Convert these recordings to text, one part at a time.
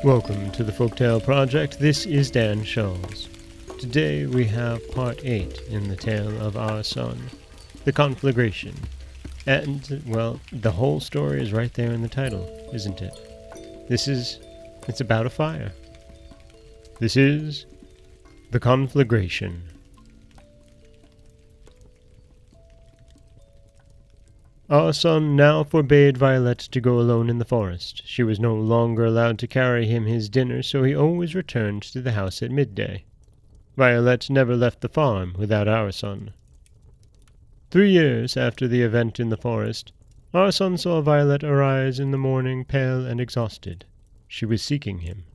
Welcome to the Folktale Project. This is Dan Scholes. Today we have part 8 in the tale of Ourson, the Conflagration. And, well, the whole story is right there in the title, isn't it? It's about a fire. This is the Conflagration. Ourson now forbade Violette to go alone in the forest. She was no longer allowed to carry him his dinner, so he always returned to the house at midday. Violette never left the farm without Ourson. 3 years after the event in the forest, Ourson saw Violette arise in the morning, pale and exhausted. She was seeking him.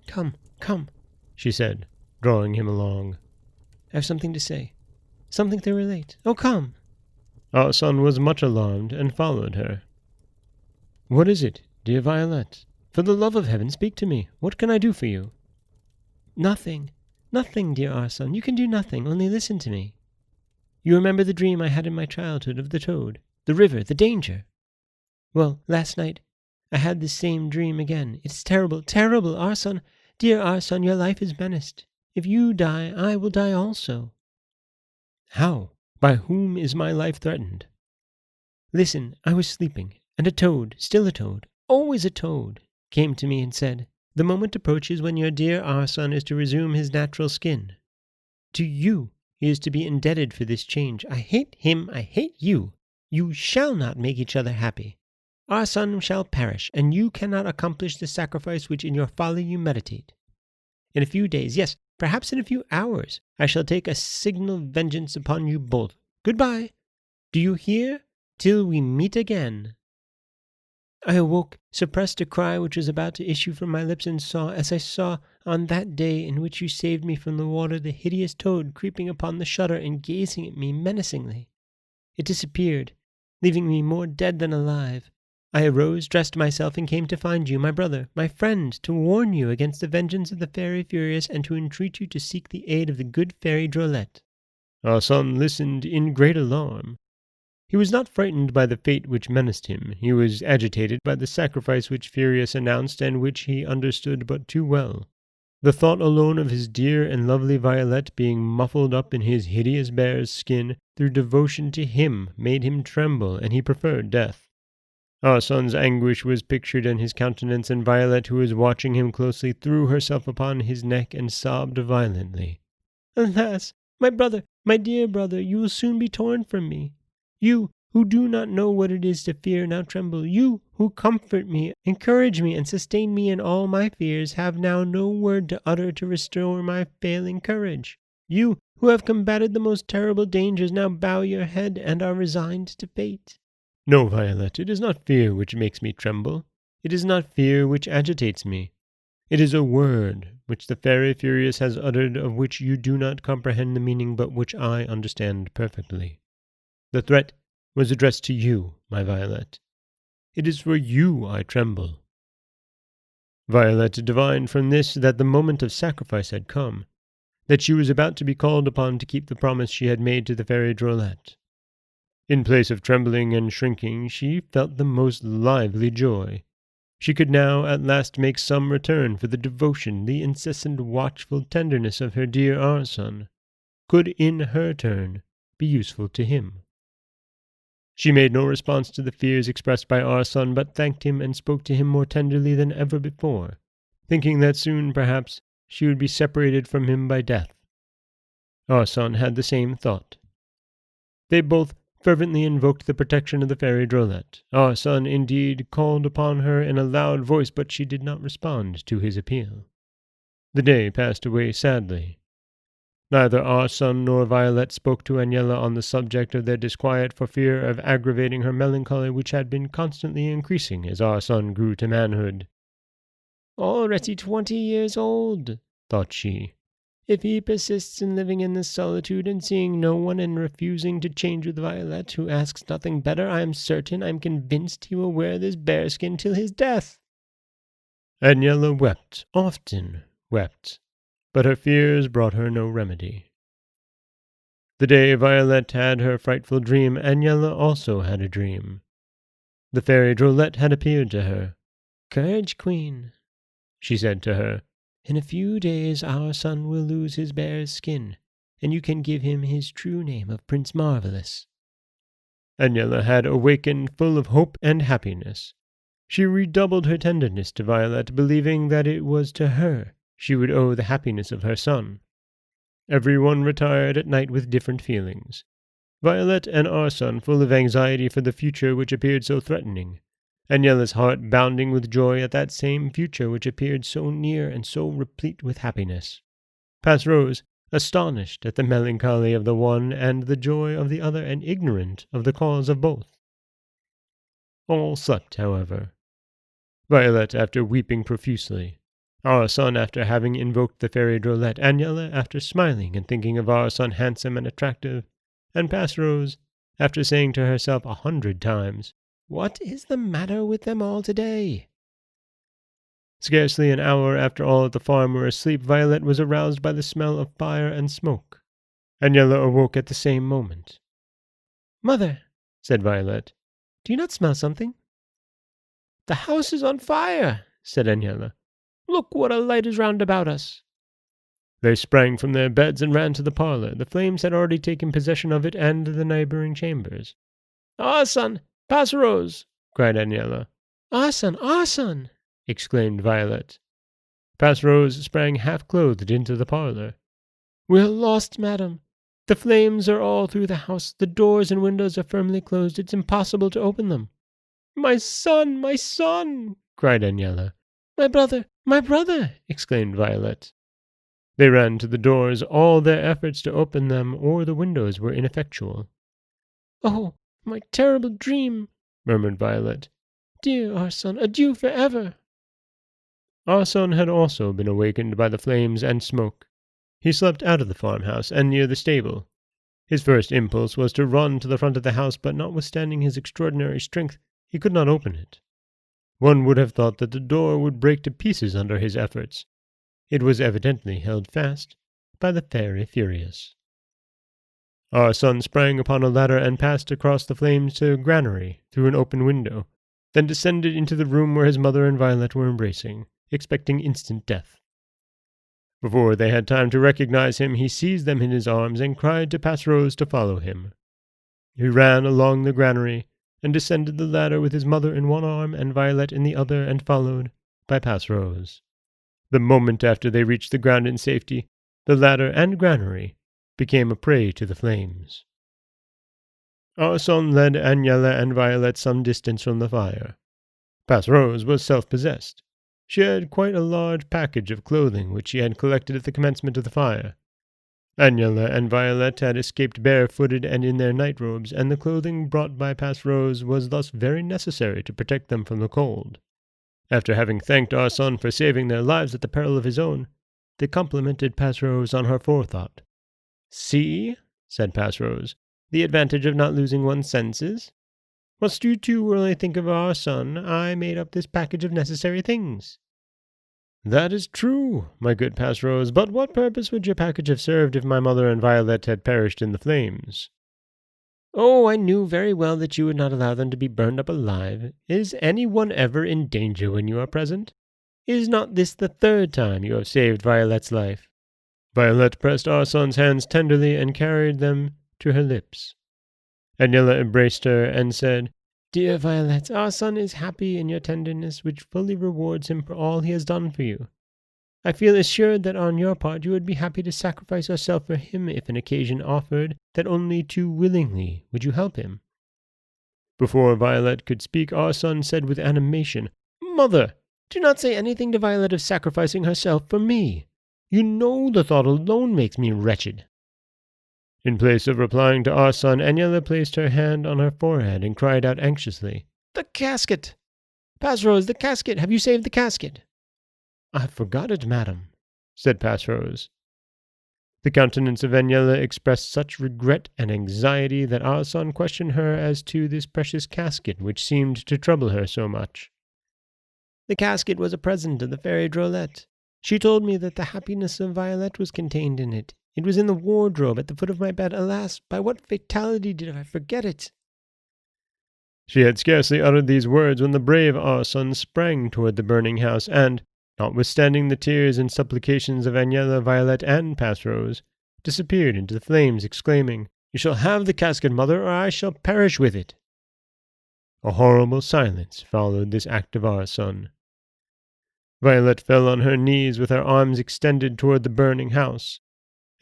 "Come, come," she said, drawing him along. "I have something to say, something to relate. Oh, come!" Ourson was much alarmed and followed her. "What is it, dear Violette? For the love of heaven, speak to me. What can I do for you?" "Nothing, nothing, dear Ourson. You can do nothing. Only listen to me. You remember the dream I had in my childhood of the toad, the river, the danger? Well, last night I had this same dream again. It's terrible, terrible, Ourson. Dear Ourson, your life is menaced. If you die, I will die also." "How? By whom is my life threatened?" "Listen, I was sleeping, and a toad, still a toad, always a toad, came to me and said, 'The moment approaches when your dear Ourson is to resume his natural skin. To you he is to be indebted for this change. I hate him, I hate you. You shall not make each other happy. Ourson shall perish, and you cannot accomplish the sacrifice which in your folly you meditate. In a few days, yes, perhaps in a few hours, I shall take a signal vengeance upon you both. Goodbye. Do you hear? Till we meet again." I awoke, suppressed a cry which was about to issue from my lips, and saw, as I saw on that day in which you saved me from the water, the hideous toad creeping upon the shutter and gazing at me menacingly. It disappeared, leaving me more dead than alive. I arose, dressed myself, and came to find you, my brother, my friend, to warn you against the vengeance of the Fairy Furious, and to entreat you to seek the aid of the good Fairy Violette." Ourson listened in great alarm. He was not frightened by the fate which menaced him. He was agitated by the sacrifice which Furious announced, and which he understood but too well. The thought alone of his dear and lovely Violette being muffled up in his hideous bear's skin through devotion to him made him tremble, and he preferred death. Ourson's anguish was pictured in his countenance, and Violette, who was watching him closely, threw herself upon his neck and sobbed violently. "Alas, my brother, my dear brother, you will soon be torn from me. You, who do not know what it is to fear, now tremble. You, who comfort me, encourage me, and sustain me in all my fears, have now no word to utter to restore my failing courage. You, who have combated the most terrible dangers, now bow your head and are resigned to fate." "No, Violette, it is not fear which makes me tremble. It is not fear which agitates me. It is a word which the Fairy Furious has uttered, of which you do not comprehend the meaning, but which I understand perfectly. The threat was addressed to you, my Violette. It is for you I tremble." Violette divined from this that the moment of sacrifice had come, that she was about to be called upon to keep the promise she had made to the Fairy Violette. In place of trembling and shrinking, she felt the most lively joy. She could now at last make some return for the devotion, the incessant watchful tenderness of her dear Ourson, could in her turn be useful to him. She made no response to the fears expressed by Ourson, but thanked him and spoke to him more tenderly than ever before, thinking that soon, perhaps, she would be separated from him by death. Ourson had the same thought. They both fervently invoked the protection of the Fairy Violette. Ourson, indeed, called upon her in a loud voice, but she did not respond to his appeal. The day passed away sadly. Neither Ourson nor Violette spoke to Agnella on the subject of their disquiet for fear of aggravating her melancholy, which had been constantly increasing as Ourson grew to manhood. "Already 20 years old," thought she. "If he persists in living in this solitude and seeing no one and refusing to change with Violette, who asks nothing better, I am convinced he will wear this bearskin till his death." Agnella wept, often wept, but her fears brought her no remedy. The day Violette had her frightful dream, Agnella also had a dream. The fairy Drolette had appeared to her. "Courage, Queen," she said to her. "In a few days our son will lose his bear's skin, and you can give him his true name of Prince Marvelous." Agnella had awakened full of hope and happiness. She redoubled her tenderness to Violette, believing that it was to her she would owe the happiness of her son. Everyone retired at night with different feelings. Violette and Ourson full of anxiety for the future which appeared so threatening, Agnella's heart bounding with joy at that same future which appeared so near and so replete with happiness. Passerose, astonished at the melancholy of the one and the joy of the other, and ignorant of the cause of both. All slept, however. Violette after weeping profusely, Ourson after having invoked the fairy Drolette, Agnella after smiling and thinking of Ourson handsome and attractive, and Passerose after saying to herself 100 times, "What is the matter with them all today?" Scarcely an hour after all at the farm were asleep, Violette was aroused by the smell of fire and smoke. Agnella awoke at the same moment. "Mother," said Violette, "do you not smell something?" "The house is on fire," said Agnella. "Look what a light is round about us." They sprang from their beds and ran to the parlor. The flames had already taken possession of it and the neighboring chambers. "Ourson! Passerose!" cried Agnella. "Ourson! Ourson!" exclaimed Violette. Passerose sprang half-clothed into the parlor. "We are lost, madam. The flames are all through the house. The doors and windows are firmly closed. It's impossible to open them." "My son! My son!" cried Agnella. "My brother! My brother!" exclaimed Violette. They ran to the doors. All their efforts to open them or the windows were ineffectual. "Oh, my terrible dream!" murmured Violette. "Dear Ourson, adieu forever!" Ourson had also been awakened by the flames and smoke. He slept out of the farmhouse and near the stable. His first impulse was to run to the front of the house, but notwithstanding his extraordinary strength, he could not open it. One would have thought that the door would break to pieces under his efforts. It was evidently held fast by the Fairy Furious. Ourson sprang upon a ladder and passed across the flames to a granary through an open window, then descended into the room where his mother and Violette were embracing, expecting instant death. Before they had time to recognize him, he seized them in his arms and cried to Passerose to follow him. He ran along the granary and descended the ladder with his mother in one arm and Violette in the other, and followed by Passerose. The moment after they reached the ground in safety, the ladder and granary became a prey to the flames. Ourson led Agnella and Violette some distance from the fire. Passerose was self-possessed. She had quite a large package of clothing which she had collected at the commencement of the fire. Agnella and Violette had escaped barefooted and in their night-robes, and the clothing brought by Passerose was thus very necessary to protect them from the cold. After having thanked Ourson for saving their lives at the peril of his own, they complimented Passerose on her forethought. "See," said Passerose, "the advantage of not losing one's senses. Whilst you two were only thinking of Ourson, I made up this package of necessary things." "That is true, my good Passerose, but what purpose would your package have served if my mother and Violette had perished in the flames?" "Oh, I knew very well that you would not allow them to be burned up alive. Is any one ever in danger when you are present? Is not this the 3rd time you have saved Violette's life?" Violette pressed Ourson's hands tenderly and carried them to her lips. Agnella embraced her and said, "Dear Violette, Ourson is happy in your tenderness, which fully rewards him for all he has done for you. I feel assured that on your part you would be happy to sacrifice yourself for him if an occasion offered, that only too willingly would you help him." Before Violette could speak, Ourson said with animation, "Mother, do not say anything to Violette of sacrificing herself for me. You know the thought alone makes me wretched." In place of replying to Ourson, Agnella placed her hand on her forehead and cried out anxiously, "The casket! Passerose, the casket! Have you saved the casket?" "I forgot it, madam," said Passerose. The countenance of Agnella expressed such regret and anxiety that Ourson questioned her as to this precious casket which seemed to trouble her so much. "The casket was a present of the fairy Drolette. She told me that the happiness of Violette was contained in it. It was in the wardrobe at the foot of my bed. Alas, by what fatality did I forget it?" She had scarcely uttered these words when the brave Ourson sprang toward the burning house, and, notwithstanding the tears and supplications of Agnella, Violette, and Passerose, disappeared into the flames, exclaiming, "You shall have the casket, mother, or I shall perish with it." A horrible silence followed this act of Ourson. Violette fell on her knees with her arms extended toward the burning house.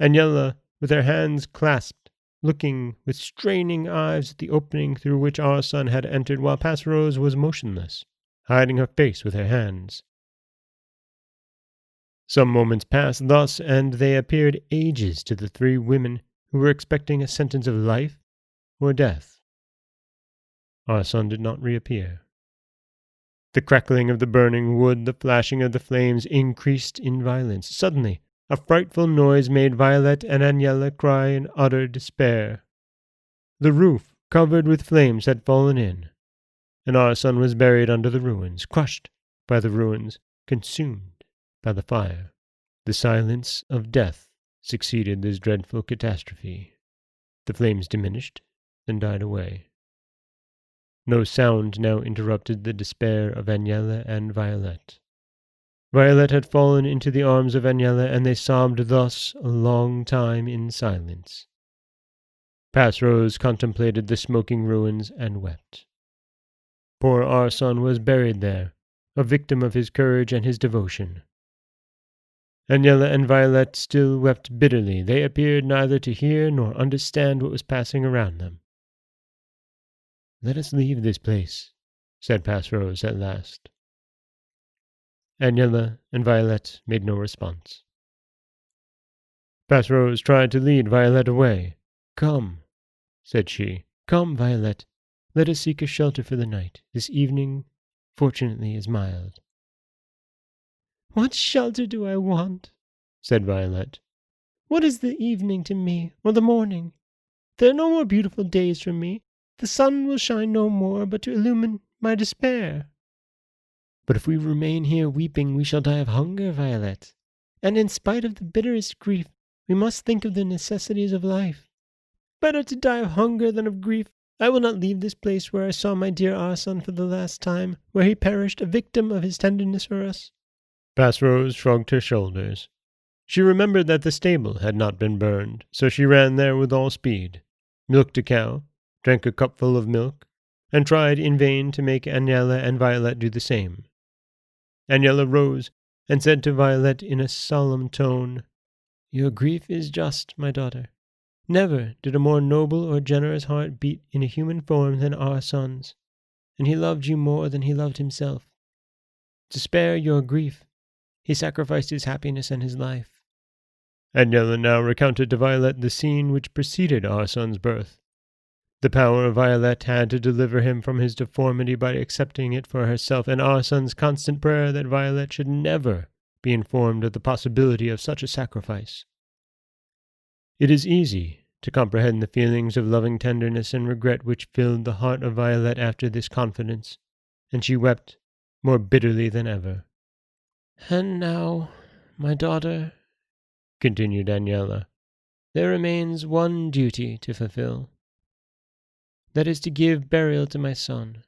Agnella, with her hands clasped, looking with straining eyes at the opening through which Ourson had entered, while Passerose was motionless, hiding her face with her hands. Some moments passed thus, and they appeared ages to the three women who were expecting a sentence of life or death. Ourson did not reappear. The crackling of the burning wood, the flashing of the flames, increased in violence. Suddenly, a frightful noise made Violette and Agnella cry in utter despair. The roof, covered with flames, had fallen in, and Ourson was buried under the ruins, crushed by the ruins, consumed by the fire. The silence of death succeeded this dreadful catastrophe. The flames diminished, then died away. No sound now interrupted the despair of Agnella and Violette. Violette had fallen into the arms of Agnella, and they sobbed thus a long time in silence. Passerose contemplated the smoking ruins and wept. Poor Ourson was buried there, a victim of his courage and his devotion. Agnella and Violette still wept bitterly. They appeared neither to hear nor understand what was passing around them. "Let us leave this place," said Passerose at last. Agnella and Violette made no response. Passerose tried to lead Violette away. "Come," said she. "Come, Violette. Let us seek a shelter for the night. This evening, fortunately, is mild." "What shelter do I want?" said Violette. "What is the evening to me, or the morning? There are no more beautiful days for me. The sun will shine no more, but to illumine my despair." "But if we remain here weeping, we shall die of hunger, Violette. And in spite of the bitterest grief, we must think of the necessities of life. Better to die of hunger than of grief. I will not leave this place where I saw my dear Ourson for the last time, where he perished a victim of his tenderness for us." Passerose shrugged her shoulders. She remembered that the stable had not been burned, so she ran there with all speed, milked a cow, drank a cupful of milk, and tried in vain to make Agnella and Violette do the same. Agnella rose and said to Violette in a solemn tone, "Your grief is just, my daughter. Never did a more noble or generous heart beat in a human form than Ourson's, and he loved you more than he loved himself. To spare your grief, he sacrificed his happiness and his life." Agnella now recounted to Violette the scene which preceded Ourson's birth. The power of Violette had to deliver him from his deformity by accepting it for herself, and Ourson's constant prayer that Violette should never be informed of the possibility of such a sacrifice. It is easy to comprehend the feelings of loving tenderness and regret which filled the heart of Violette after this confidence, and she wept more bitterly than ever. "And now, my daughter," continued Agnella, "there remains one duty to fulfill. That is to give burial to my son.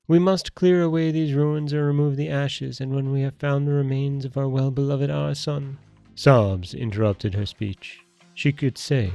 We must clear away these ruins and remove the ashes, and when we have found the remains of our well-beloved Ourson—" Sobs interrupted her speech. She could say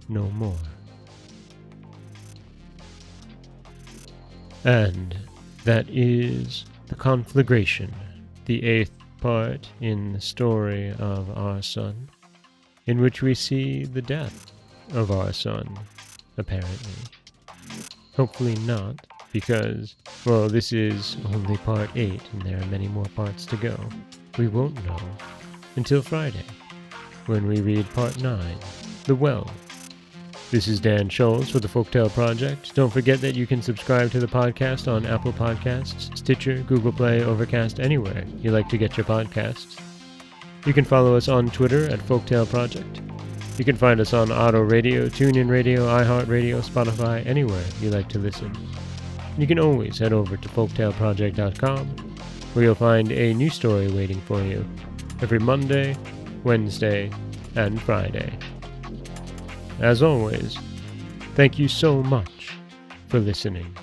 no more. And that is the Conflagration, the 8th part in the story of Ourson, in which we see the death of Ourson, apparently. Hopefully not, because, well, this is only part 8, and there are many more parts to go. We won't know until Friday, when we read part 9, The Well. This is Dan Scholes for the Folktale Project. Don't forget that you can subscribe to the podcast on Apple Podcasts, Stitcher, Google Play, Overcast, anywhere you like to get your podcasts. You can follow us on Twitter at Folktale Project. You can find us on Auto Radio, TuneIn Radio, iHeartRadio, Spotify, anywhere you like to listen. You can always head over to folktaleproject.com, where you'll find a new story waiting for you every Monday, Wednesday, and Friday. As always, thank you so much for listening.